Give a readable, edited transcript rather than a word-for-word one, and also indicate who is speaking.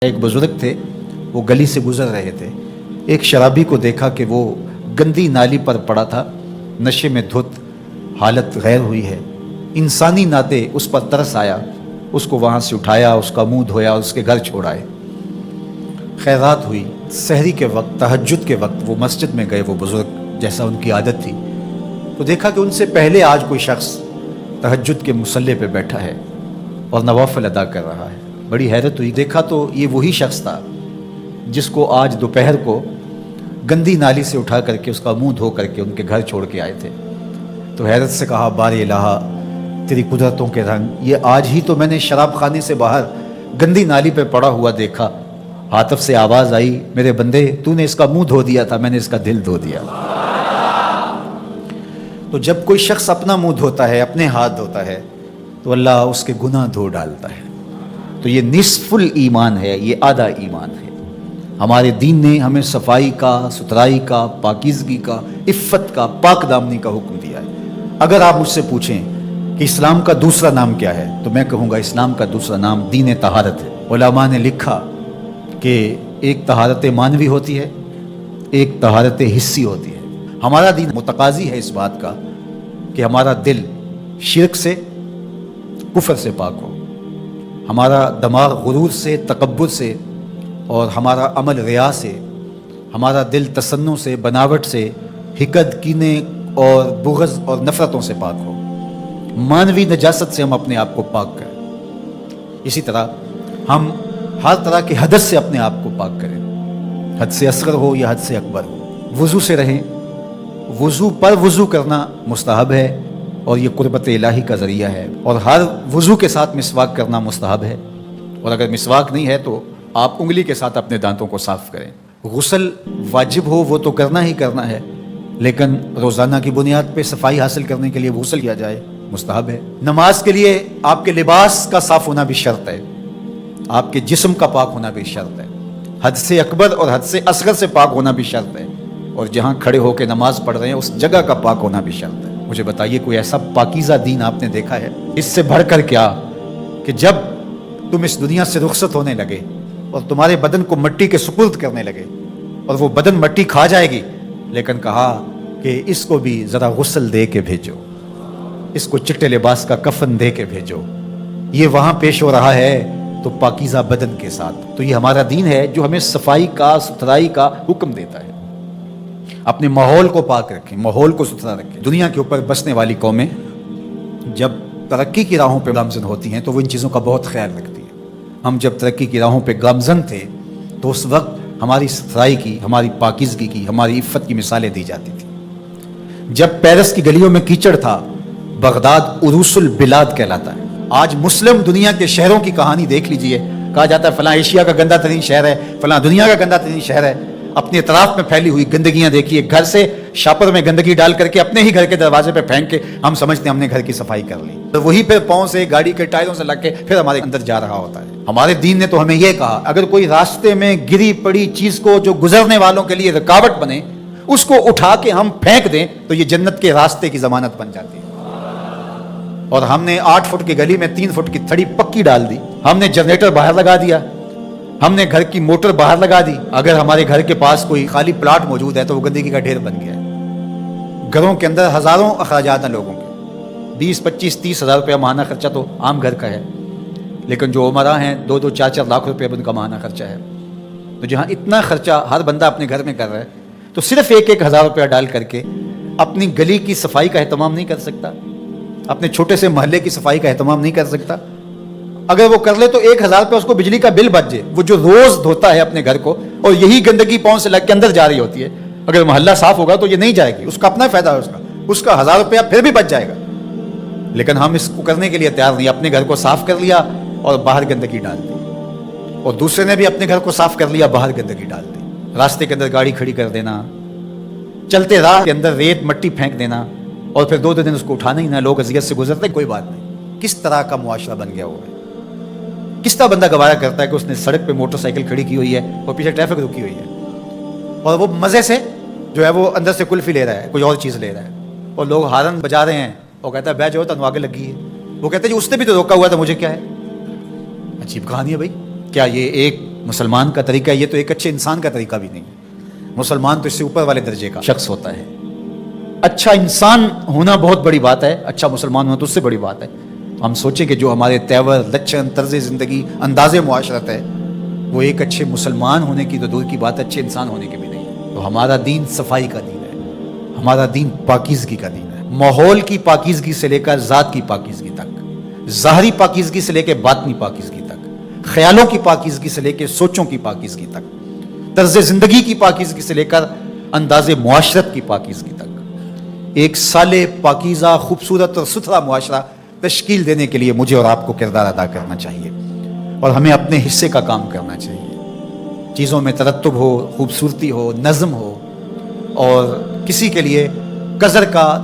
Speaker 1: ایک بزرگ تھے، وہ گلی سے گزر رہے تھے۔ ایک شرابی کو دیکھا کہ وہ گندی نالی پر پڑا تھا، نشے میں دھت، حالت غیر ہوئی ہے۔ انسانی ناطے اس پر ترس آیا، اس کو وہاں سے اٹھایا، اس کا منہ دھویا اور اس کے گھر چھوڑائے۔ خیرات ہوئی، سحری کے وقت، تہجد کے وقت وہ مسجد میں گئے، وہ بزرگ جیسا ان کی عادت تھی، تو دیکھا کہ ان سے پہلے آج کوئی شخص تہجد کے مصلی پہ بیٹھا ہے اور نوافل ادا کر رہا ہے۔ بڑی حیرت ہوئی، دیکھا تو یہ وہی شخص تھا جس کو آج دوپہر کو گندی نالی سے اٹھا کر کے اس کا منہ دھو کر کے ان کے گھر چھوڑ کے آئے تھے۔ تو حیرت سے کہا، بار الہ تیری قدرتوں کے رنگ، یہ آج ہی تو میں نے شراب خانے سے باہر گندی نالی پہ پڑا ہوا دیکھا۔ عاطف سے آواز آئی، میرے بندے تو نے اس کا منہ دھو دیا تھا، میں نے اس کا دل دھو دیا۔ تو جب کوئی شخص اپنا منہ دھوتا ہے، اپنے ہاتھ دھوتا ہے، تو اللہ اس کے گناہ دھو ڈالتا ہے۔ تو یہ نصف الایمان ہے، یہ آدھا ایمان ہے۔ ہمارے دین نے ہمیں صفائی کا، ستھرائی کا، پاکیزگی کا، عفت کا، پاک دامنی کا حکم دیا ہے۔ اگر آپ مجھ سے پوچھیں کہ اسلام کا دوسرا نام کیا ہے، تو میں کہوں گا اسلام کا دوسرا نام دین طہارت ہے۔ علماء نے لکھا کہ ایک طہارت معنوی ہوتی ہے، ایک طہارت حسی ہوتی ہے۔ ہمارا دین متقاضی ہے اس بات کا کہ ہمارا دل شرک سے، کفر سے پاک ہو، ہمارا دماغ غرور سے، تکبر سے، اور ہمارا عمل ریا سے، ہمارا دل تصنع سے، بناوٹ سے، حقد، کینے اور بغض اور نفرتوں سے پاک ہو۔ مانوی نجاست سے ہم اپنے آپ کو پاک کریں۔ اسی طرح ہم ہر طرح کے حدث سے اپنے آپ کو پاک کریں، حد سے اصغر ہو یا حد سے اکبر ہو۔ وضو سے رہیں، وضو پر وضو کرنا مستحب ہے اور یہ قربت الہی کا ذریعہ ہے، اور ہر وضو کے ساتھ مسواک کرنا مستحب ہے، اور اگر مسواک نہیں ہے تو آپ انگلی کے ساتھ اپنے دانتوں کو صاف کریں۔ غسل واجب ہو وہ تو کرنا ہی کرنا ہے، لیکن روزانہ کی بنیاد پہ صفائی حاصل کرنے کے لیے غسل کیا جائے، مستحب ہے۔ نماز کے لیے آپ کے لباس کا صاف ہونا بھی شرط ہے، آپ کے جسم کا پاک ہونا بھی شرط ہے، حد سے اکبر اور حد سے اصغر سے پاک ہونا بھی شرط ہے، اور جہاں کھڑے ہو کے نماز پڑھ رہے ہیں اس جگہ کا پاک ہونا بھی شرط ہے۔ مجھے بتائیے کوئی ایسا پاکیزہ دین آپ نے دیکھا ہے؟ اس سے بڑھ کر کیا کہ جب تم اس دنیا سے رخصت ہونے لگے اور تمہارے بدن کو مٹی کے سپرد کرنے لگے، اور وہ بدن مٹی کھا جائے گی، لیکن کہا کہ اس کو بھی ذرا غسل دے کے بھیجو، اس کو چٹے لباس کا کفن دے کے بھیجو۔ یہ وہاں پیش ہو رہا ہے تو پاکیزہ بدن کے ساتھ۔ تو یہ ہمارا دین ہے جو ہمیں صفائی کا، ستھرائی کا حکم دیتا ہے۔ اپنے ماحول کو پاک رکھیں، ماحول کو ستھرا رکھیں۔ دنیا کے اوپر بسنے والی قومیں جب ترقی کی راہوں پہ گامزن ہوتی ہیں تو وہ ان چیزوں کا بہت خیال رکھتی ہیں۔ ہم جب ترقی کی راہوں پہ گامزن تھے تو اس وقت ہماری ستھرائی کی، ہماری پاکیزگی کی، ہماری عفت کی مثالیں دی جاتی تھیں۔ جب پیرس کی گلیوں میں کیچڑ تھا، بغداد عروس البلاد کہلاتا ہے۔ آج مسلم دنیا کے شہروں کی کہانی دیکھ لیجئے، کہا جاتا ہے فلاں ایشیا کا گندہ ترین شہر ہے، فلاں دنیا کا گندہ ترین شہر ہے۔ اپنے اطراف میں پھیلی ہوئی گندگیاں دیکھیے، گھر سے شاپر میں گندگی ڈال کر کے اپنے ہی گھر کے دروازے پہ پھینک کے ہم سمجھتے ہیں ہم نے گھر کی صفائی کر لی، تو وہی پھر پاؤں سے، گاڑی کے ٹائروں سے لگ کے پھر ہمارے اندر جا رہا ہوتا ہے۔ ہمارے دین نے تو ہمیں یہ کہا، اگر کوئی راستے میں گری پڑی چیز کو جو گزرنے والوں کے لیے رکاوٹ بنے، اس کو اٹھا کے ہم پھینک دیں تو یہ جنت کے راستے کی ضمانت بن جاتی ہے۔ اور ہم نے 8 فٹ کی گلی میں 3 فٹ کی تھڑی پکی ڈال دی، ہم نے جنریٹر باہر لگا دیا، ہم نے گھر کی موٹر باہر لگا دی۔ اگر ہمارے گھر کے پاس کوئی خالی پلاٹ موجود ہے تو وہ گندگی کا ڈھیر بن گیا ہے۔ گھروں کے اندر ہزاروں اخراجات ہیں لوگوں کے، 20، 25، 30 ہزار روپیہ ماہانہ خرچہ تو عام گھر کا ہے، لیکن جو عمرہ ہیں 2، 4 لاکھ روپے ان کا ماہانہ خرچہ ہے۔ تو جہاں اتنا خرچہ ہر بندہ اپنے گھر میں کر رہا ہے، تو صرف 1 ہزار روپیہ ڈال کر کے اپنی گلی کی صفائی کا اہتمام نہیں کر سکتا، اپنے چھوٹے سے محلے کی صفائی کا اہتمام نہیں کر سکتا؟ اگر وہ کر لے تو 1000 روپے اس کو بجلی کا بل بچ جائے، وہ جو روز دھوتا ہے اپنے گھر کو اور یہی گندگی پاؤں سے لگ کے اندر جا رہی ہوتی ہے، اگر محلہ صاف ہوگا تو یہ نہیں جائے گی، اس کا اپنا فائدہ ہے، اس کا 1000 روپیہ پھر بھی بچ جائے گا۔ لیکن ہم اس کو کرنے کے لیے تیار نہیں، اپنے گھر کو صاف کر لیا اور باہر گندگی ڈال دی، اور دوسرے نے بھی اپنے گھر کو صاف کر لیا، باہر گندگی ڈال دی۔ راستے کے اندر گاڑی کھڑی کر دینا، چلتے راہ کے اندر ریت مٹی پھینک دینا، اور پھر 2 دن اس کو اٹھانا ہی نہ، لوگ اذیت سے گزرتے، کوئی بات نہیں۔ کس طرح کا معاشرہ بن گیا ہوا ہے؟ کس طرح بندہ گوارا کرتا ہے کہ اس نے سڑک پہ موٹر سائیکل کھڑی کی ہوئی ہے اور پیچھے ٹریفک رکی ہوئی ہے، اور وہ مزے سے جو ہے وہ اندر سے کلفی لے رہا ہے، کوئی اور چیز لے رہا ہے، اور لوگ ہارن بجا رہے ہیں، وہ کہتا ہے بیٹھ جاؤ تنو آگے لگی ہے، وہ کہتے ہیں جی اس نے بھی تو روکا ہوا تھا، مجھے کیا ہے؟ عجیب کہانی ہے بھائی۔ کیا یہ ایک مسلمان کا طریقہ یہ تو ایک اچھے انسان کا طریقہ بھی نہیں ہے. مسلمان تو اس سے اوپر والے درجے کا شخص ہوتا ہے. اچھا انسان ہونا بہت بڑی بات ہے, اچھا مسلمان ہونا تو اس سے بڑی بات ہے. ہم سوچیں کہ جو ہمارے تیور, لچن, طرز زندگی, انداز معاشرت ہے, وہ ایک اچھے مسلمان ہونے کی تو دور کی بات, اچھے انسان ہونے کی بھی نہیں ہے. تو ہمارا دین صفائی کا دین ہے, ہمارا دین پاکیزگی کا دین ہے. ماحول کی پاکیزگی سے لے کر ذات کی پاکیزگی تک, ظاہری پاکیزگی سے لے کے باطنی پاکیزگی تک, خیالوں کی پاکیزگی سے لے کے سوچوں کی پاکیزگی تک, طرز زندگی کی پاکیزگی سے لے کر انداز معاشرت کی پاکیزگی تک, ایک صالح, پاکیزہ, خوبصورت اور ستھرا معاشرہ تشکیل دینے کے لیے مجھے اور آپ کو کردار ادا کرنا چاہیے, اور ہمیں اپنے حصے کا کام کرنا چاہیے. چیزوں میں ترتب ہو, خوبصورتی ہو, نظم ہو, اور کسی کے لیے قذر کا